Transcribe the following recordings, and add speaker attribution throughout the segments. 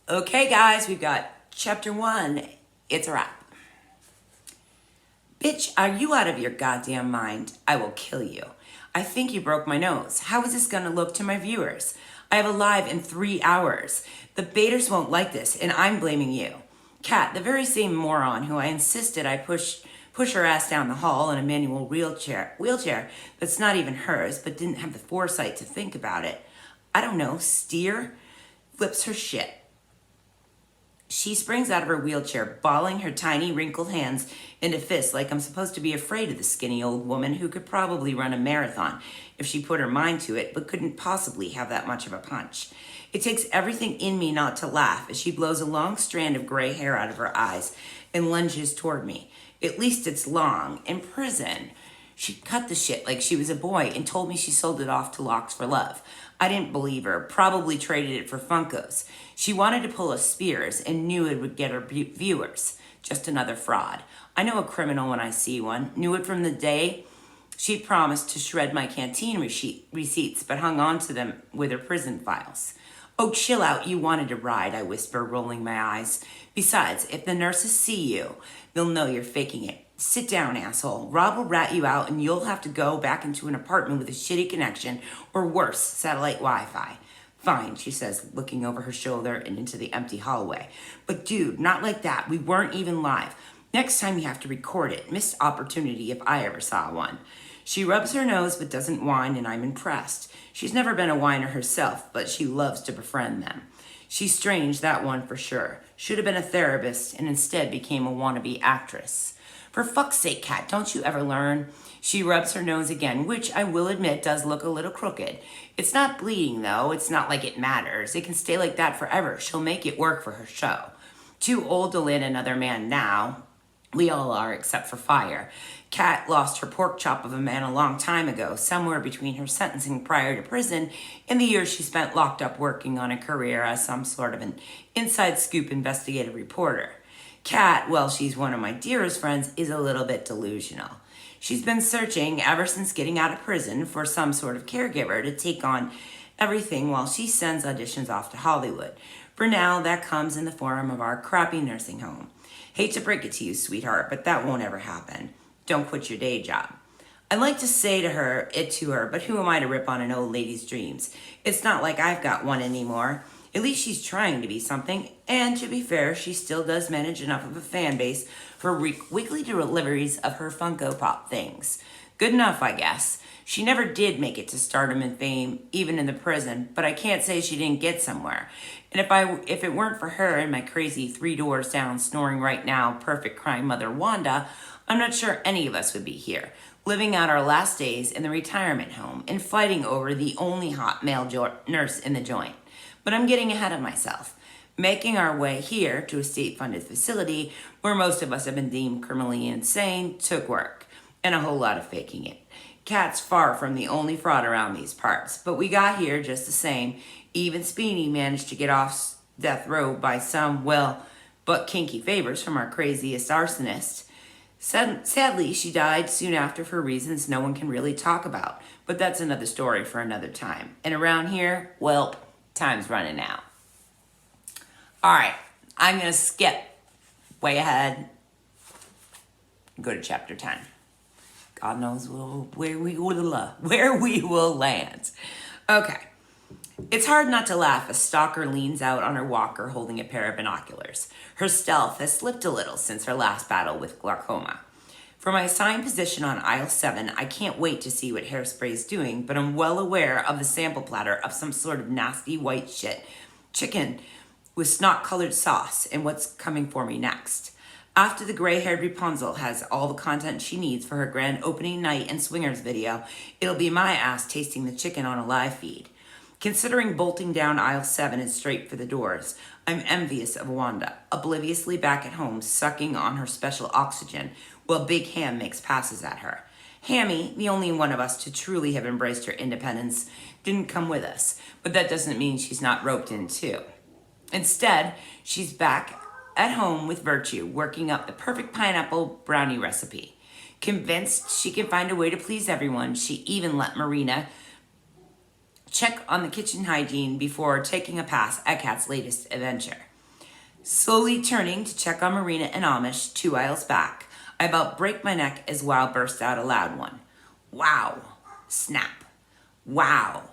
Speaker 1: Okay, guys, we've got chapter 1. It's a wrap. Bitch, are you out of your goddamn mind? I will kill you. I think you broke my nose. How is this gonna look to my viewers? I have a live in 3 hours. The baiters won't like this, and I'm blaming you. Kat, the very same moron who I insisted I push her ass down the hall in a manual wheelchair that's not even hers, but didn't have the foresight to think about it. I don't know, steer? Flips her shit. She springs out of her wheelchair, balling her tiny, wrinkled hands into fists like I'm supposed to be afraid of the skinny old woman who could probably run a marathon if she put her mind to it, but couldn't possibly have that much of a punch. It takes everything in me not to laugh as she blows a long strand of gray hair out of her eyes and lunges toward me. At least it's long. In prison, she cut the shit like she was a boy and told me she sold it off to Locks for Love. I didn't believe her, probably traded it for Funkos. She wanted to pull a Spears and knew it would get her viewers. Just another fraud. I know a criminal when I see one. Knew it from the day she promised to shred my canteen receipts, but hung on to them with her prison files. Oh, chill out, you wanted to ride, I whisper, rolling my eyes. Besides, if the nurses see you, they'll know you're faking it. Sit down, asshole. Rob will rat you out and you'll have to go back into an apartment with a shitty connection, or worse, satellite Wi-Fi. Fine, she says, looking over her shoulder and into the empty hallway. But dude, not like that. We weren't even live. Next time you have to record it. Missed opportunity if I ever saw one. She rubs her nose but doesn't whine, and I'm impressed. She's never been a whiner herself, but she loves to befriend them. She's strange, that one for sure. Should have been a therapist and instead became a wannabe actress. For fuck's sake, Kat, don't you ever learn? She rubs her nose again, which I will admit does look a little crooked. It's not bleeding, though. It's not like it matters. It can stay like that forever. She'll make it work for her show. Too old to land another man now. We all are, except for Fire. Kat lost her pork chop of a man a long time ago, somewhere between her sentencing prior to prison and the years she spent locked up working on a career as some sort of an inside scoop investigative reporter. Kat, well, she's one of my dearest friends, is a little bit delusional. She's been searching ever since getting out of prison for some sort of caregiver to take on everything while she sends auditions off to Hollywood. For now, that comes in the form of our crappy nursing home. Hate to break it to you, sweetheart, but that won't ever happen. Don't quit your day job. I'd like to say to her, but who am I to rip on an old lady's dreams? It's not like I've got one anymore. At least she's trying to be something, and to be fair, she still does manage enough of a fan base for weekly deliveries of her Funko Pop things. Good enough, I guess. She never did make it to stardom and fame, even in the prison, but I can't say she didn't get somewhere. And if it weren't for her and my crazy 3 doors down, snoring right now, perfect crying mother Wanda, I'm not sure any of us would be here, living out our last days in the retirement home and fighting over the only hot male nurse in the joint. But I'm getting ahead of myself. Making our way here to a state-funded facility where most of us have been deemed criminally insane took work and a whole lot of faking it. Kat's far from the only fraud around these parts, but we got here just the same. Even Speedy managed to get off death row by some, well, but kinky favors from our craziest arsonist. Sadly, she died soon after for reasons no one can really talk about, but that's another story for another time. And around here, well, time's running out. All right, I'm going to skip way ahead and go to chapter 10. God knows where we will land. Okay. It's hard not to laugh as Stalker leans out on her walker holding a pair of binoculars. Her stealth has slipped a little since her last battle with glaucoma. For my assigned position on aisle 7, I can't wait to see what Hairspray's doing, but I'm well aware of the sample platter of some sort of nasty white shit chicken with snot-colored sauce and what's coming for me next. After the gray-haired Rapunzel has all the content she needs for her grand opening night and swingers video, it'll be my ass tasting the chicken on a live feed. Considering bolting down aisle 7 is straight for the doors, I'm envious of Wanda, obliviously back at home sucking on her special oxygen while Big Ham makes passes at her. Hammy, the only one of us to truly have embraced her independence, didn't come with us, but that doesn't mean she's not roped in too. Instead, she's back at home with Virtue, working up the perfect pineapple brownie recipe. Convinced she can find a way to please everyone, she even let Marina check on the kitchen hygiene before taking a pass at Kat's latest adventure. Slowly turning to check on Marina and Amish 2 aisles back, I about break my neck as Wow burst out a loud one. Wow. Snap. Wow.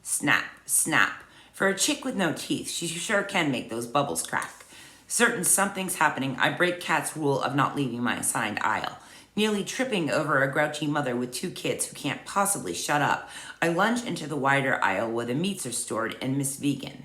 Speaker 1: Snap. Snap. For a chick with no teeth, she sure can make those bubbles crack. Certain something's happening, I break Kat's rule of not leaving my assigned aisle. Nearly tripping over a grouchy mother with 2 kids who can't possibly shut up, I lunge into the wider aisle where the meats are stored and Miss Vegan.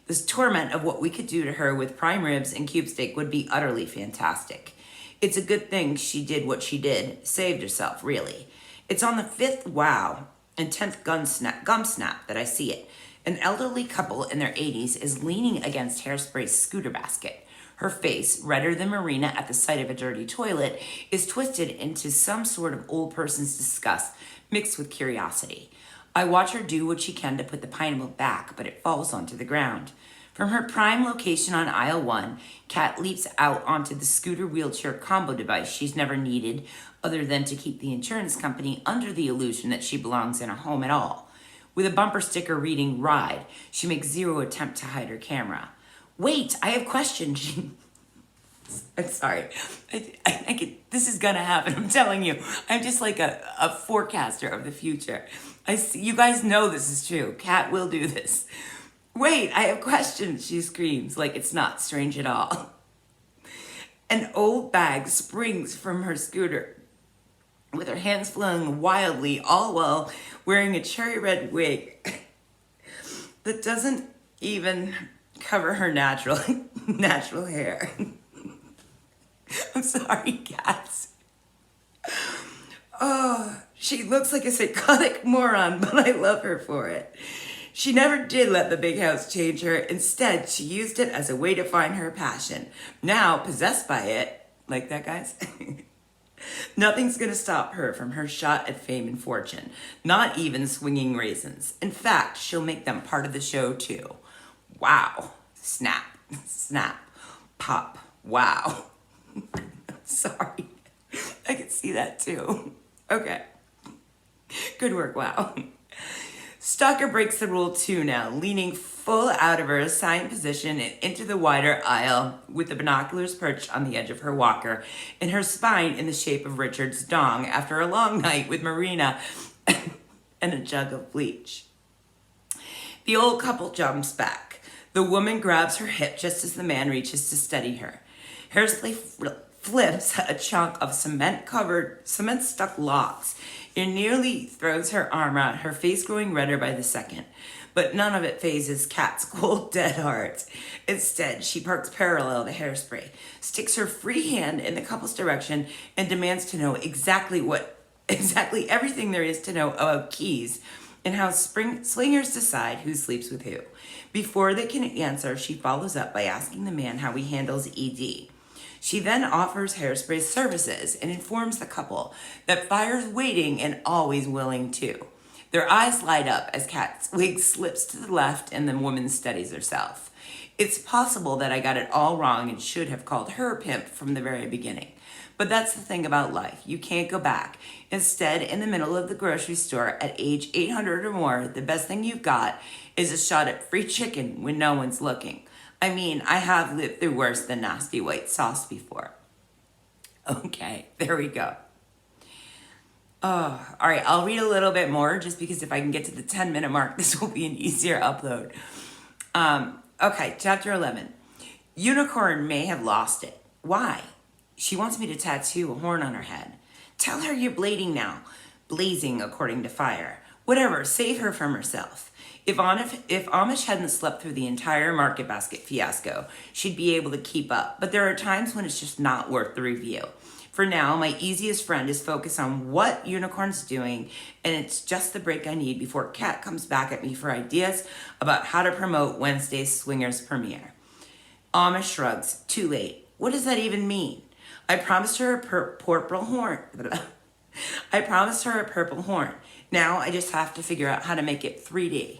Speaker 1: This torment of what we could do to her with prime ribs and cube steak would be utterly fantastic. It's a good thing she did what she did, saved herself, really. It's on the 5th wow and 10th gum snap that I see it. An elderly couple in their 80s is leaning against Hairspray's scooter basket. Her face, redder than Marina at the sight of a dirty toilet, is twisted into some sort of old person's disgust mixed with curiosity. I watch her do what she can to put the pineapple back, but it falls onto the ground. From her prime location on aisle 1, Kat leaps out onto the scooter wheelchair combo device she's never needed other than to keep the insurance company under the illusion that she belongs in a home at all. With a bumper sticker reading ride, she makes zero attempt to hide her camera. Wait, I have questions. I'm sorry. This is gonna happen. I'm telling you. I'm just like a forecaster of the future. You guys know this is true. Kat will do this. Wait, I have questions, she screams like it's not strange at all. An old bag springs from her scooter with her hands flailing wildly, all while wearing a cherry red wig that doesn't even cover her natural hair. I'm sorry, cats. Oh, she looks like a psychotic moron, but I love her for it. She never did let the big house change her. Instead, she used it as a way to find her passion. Now, possessed by it, like that, guys? Nothing's gonna stop her from her shot at fame and fortune. Not even swinging raisins. In fact, she'll make them part of the show, too. Wow. Snap. Snap. Pop. Wow. Sorry. I can see that, too. Okay. Good work, wow. Stalker breaks the rule too now, leaning full out of her assigned position and into the wider aisle with the binoculars perched on the edge of her walker and her spine in the shape of Richard's dong after a long night with Marina and a jug of bleach. The old couple jumps back. The woman grabs her hip just as the man reaches to steady her. Hairspray flips a chunk of cement-stuck locks. It nearly throws her arm out, her face growing redder by the second. But none of it phases Kat's cold, dead heart. Instead, she parks parallel to Hairspray, sticks her free hand in the couple's direction, and demands to know exactly everything there is to know about keys and how swingers decide who sleeps with who. Before they can answer, she follows up by asking the man how he handles ED. She then offers Hairspray's services and informs the couple that Fire's waiting and always willing too. Their eyes light up as Kat's wig slips to the left and the woman steadies herself. It's possible that I got it all wrong and should have called her pimp from the very beginning. But that's the thing about life. You can't go back. Instead, in the middle of the grocery store at age 800 or more, the best thing you've got is a shot at free chicken when no one's looking. I mean, I have lived through worse than nasty white sauce before. Okay, there we go. Oh, all right, I'll read a little bit more just because if I can get to the 10-minute mark, this will be an easier upload. Okay, chapter 11. Unicorn may have lost it. Why? She wants me to tattoo a horn on her head. Tell her you're blading now. Blazing, according to Fire. Whatever, save her from herself. If Amish hadn't slept through the entire Market Basket fiasco, she'd be able to keep up. But there are times when it's just not worth the review. For now, my easiest friend is focused on what Unicorn's doing, and it's just the break I need before Kat comes back at me for ideas about how to promote Wednesday's Swingers premiere. Amish shrugs. Too late. What does that even mean? I promised her a purple horn. I promised her a purple horn. Now I just have to figure out how to make it 3D.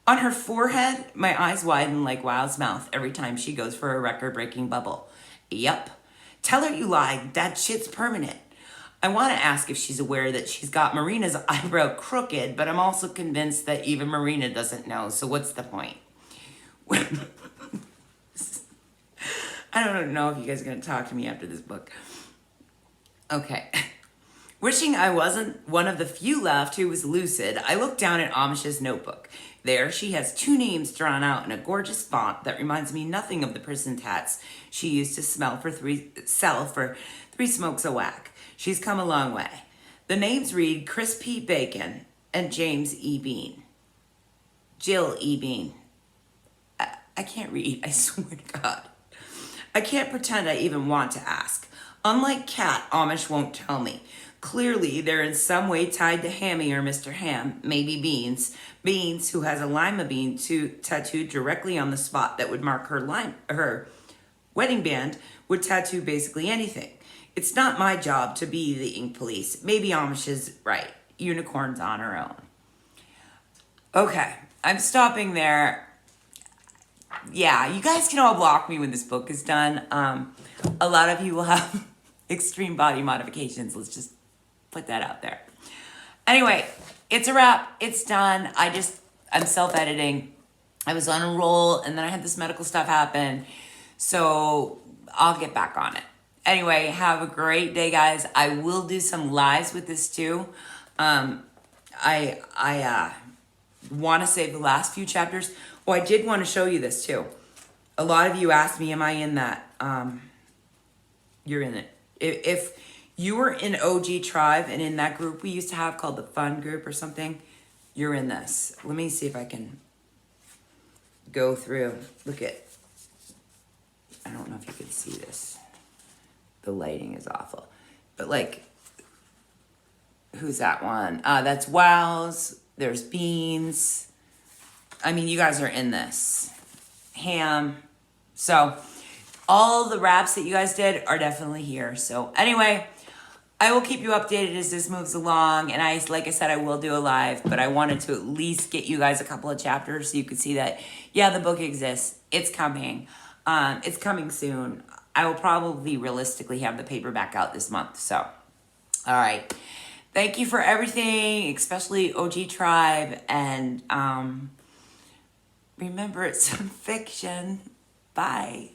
Speaker 1: On her forehead, my eyes widen like Wow's mouth every time she goes for a record-breaking bubble. Yup. Tell her you lied. That shit's permanent. I want to ask if she's aware that she's got Marina's eyebrow crooked, but I'm also convinced that even Marina doesn't know, so what's the point? I don't know if you guys are going to talk to me after this book. Okay. Wishing I wasn't one of the few left who was lucid, I looked down at Amish's notebook. There she has 2 names drawn out in a gorgeous font that reminds me nothing of the prison tats she used to sell for 3 smokes a whack. She's come a long way. The names read Chris P. Bacon and James E. Bean. Jill E. Bean. I can't read, I swear to God. I can't pretend I even want to ask. Unlike Kat, Amish won't tell me. Clearly, they're in some way tied to Hammy or Mr. Ham, maybe Beans. Beans, who has a lima bean tattooed directly on the spot that would mark her wedding band, would tattoo basically anything. It's not my job to be the ink police. Maybe Amish is right. Unicorn's on her own. Okay, I'm stopping there. Yeah, you guys can all block me when this book is done. A lot of you will have extreme body modifications. Let's just put that out there. Anyway, it's a wrap. It's done. I'm self-editing. I was on a roll, and then I had this medical stuff happen. So I'll get back on it. Anyway, have a great day, guys. I will do some lives with this too. I want to save the last few chapters. Oh, I did want to show you this too. A lot of you asked me, am I in that? You're in it. If you were in OG Tribe and in that group we used to have called the Fun Group or something, you're in this. Let me see if I can go through. Look at, I don't know if you can see this. The lighting is awful. But like, who's that one? That's Wows. There's Beans. I mean, you guys are in this. Ham. So all the raps that you guys did are definitely here. So anyway, I will keep you updated as this moves along. And like I said, I will do a live, but I wanted to at least get you guys a couple of chapters so you could see that, yeah, the book exists. It's coming. It's coming soon. I will probably realistically have the paperback out this month. So, all right. Thank you for everything, especially OG Tribe. And remember, it's fiction. Bye.